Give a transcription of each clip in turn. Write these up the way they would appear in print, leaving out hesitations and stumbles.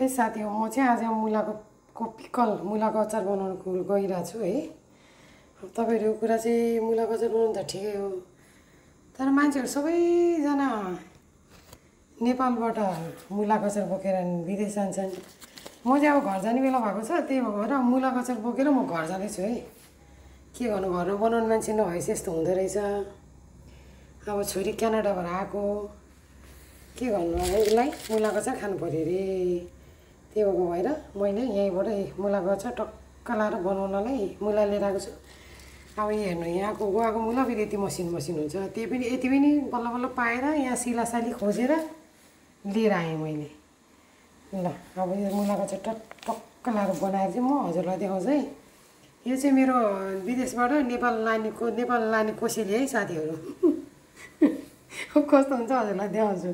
है साथी हो म चाहिँ आज मुलाको पिकल मुलाको अचार बनाउनको गइरहेको छु है। तपाईँहरूको कुरा चाहिँ मुलाको अचार बनाउनु त ठिकै हो, तर मान्छेहरू सबैजना नेपालबाट मुलाको अचार बोकेर विदेश जान्छन्। म चाहिँ अब घर जाने बेला भएको छ, त्यही भएर मुलाको अचार बोकेर म घर जाँदैछु है। के गर्नु, घरमा बनाउने मान्छे नभएपछि यस्तो हुँदो रहेछ। अब छोरी क्यानाडाबाट आएको, के गर्नु अब उसलाई मुलाको अचार खानु पऱ्यो अरे। त्यही भएर मैले यहीँबाट मुलाको अचार टक्क लाएर बनाउनलाई मुला लिएर आएको छु। अब हेर्नु यहाँको गोवाको मुला फेरि यति मसिन हुन्छ, त्यही पनि यति पनि बल्ल बल्ल पाएर यहाँ सिलासाली खोजेर लिएर आएँ मैले। ल अब यो मुलाको अचार टक्क लाएर बनाएर चाहिँ म हजुरलाई देखाउँछु है। यो चाहिँ मेरो विदेशबाट नेपाल लाने कोसेली है साथीहरू। कस्तो हुन्छ हजुरलाई देखाउँछु।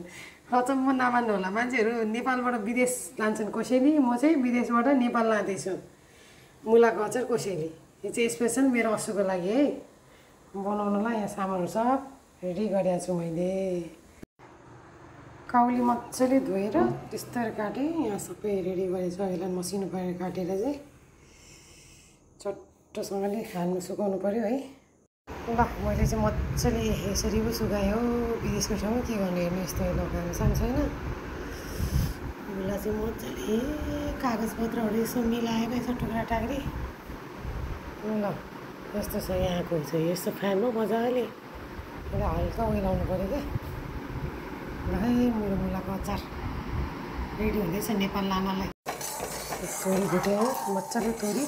अचम्म नमान्नु होला, मान्छेहरू नेपालबाट विदेश लान्छन् कोसेली, म चाहिँ विदेशबाट नेपाल लाँदैछु मुलाको अचार कोसेली। यो चाहिँ स्पेसल मेरो असुको लागि है। बनाउनलाई यहाँ सामानहरू सब रेडी गरिरहेको छु मैले। काउली मजाले धोएर त्यस्तै काटेँ, यहाँ सबै रेडी गरेको छु। यसलाई मसिनो पारेर काटेर चाहिँ चट्टोसँगले खानु सुकाउनु पऱ्यो है। ल मैले चाहिँ मजाले यसरी पो सुकाएँ हो, विदेशको ठाउँमा के गर्नु, हेर्नु यस्तो लगाएर सानो छैन। मुला चाहिँ मजाले कागजपत्रहरू यसो मिलाएर यसो टुक्रा टाक्री। ल यस्तो छ यहाँको चाहिँ यस्तो फ्यानमा मजाले यसलाई हल्का ओइलाउनु पऱ्यो क्या। ल है मेरो मुलाको अचार रेडी हुँदैछ नेपाल लानलाई। तोरी भुट्यो मजाले, तोरी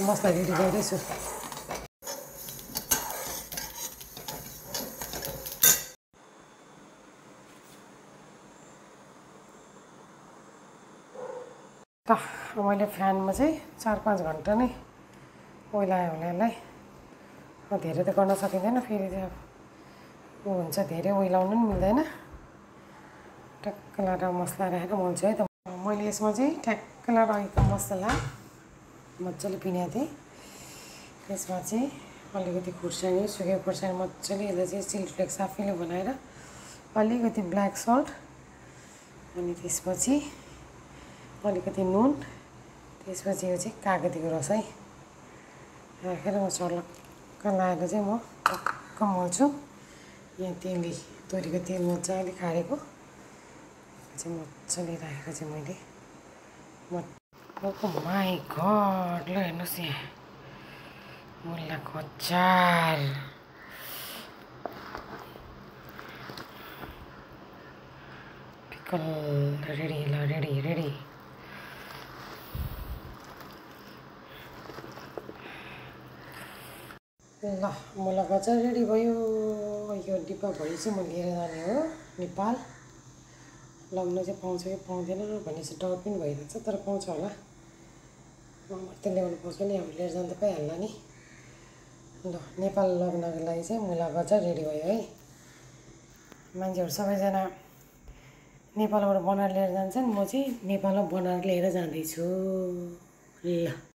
मसला रेडी गर्दैछु। ल मैले फ्यानमा चाहिँ 4-5 घन्टा नै ओइलाएँ होला यसलाई। धेरै त गर्न सकिँदैन, फेरि चाहिँ अब हुन्छ धेरै ओइलाउनु पनि मिल्दैन। ट्याक्क लाएर मसला राखेर मोल्छु है त। मैले यसमा चाहिँ ट्याक्क लाएर अहिलेको मसला मजाले पिनेको थिएँ। त्यसमा चाहिँ अलिकति खुर्सानी, सुकेको खुर्सानी मजाले यसलाई चाहिँ चिली फ्लेक्स आफैले बनाएर, अलिकति ब्ल्याक सल्ट, अनि त्यसपछि अलिकति नुन, त्यसपछि यो चाहिँ कागतीको रस है राखेर म चलक्क लाएर चाहिँ म टक्क मोल्छु। यहाँ तोरीको तेल मजाले खारेको चाहिँ मजाले राखेर चाहिँ मैले माई गड, ल हेर्नुहोस् यहाँ मुलाको अचार। पिकल रेडी, ल रेडी। ल मुलाको अचार रेडी भयो। यो डिब्बाभरि चाहिँ म लिएर जाने हो नेपाल। लग्न चाहिँ पाउँछ कि पाउँदैन भन्ने चाहिँ डाउट पनि भइरहेको छ, तर पाउँछ होला। त ल्याउनु पाउँछ नि, अब लिएर जानु त पाइहाल्ला नि। ल नेपाल लग्नको लागि चाहिँ मुलाको अचार रेडी भयो है। मान्छेहरू सबैजना नेपालबाट बनाएर लिएर जान्छन्, म चाहिँ नेपालमा बनाएर लिएर जाँदैछु। ल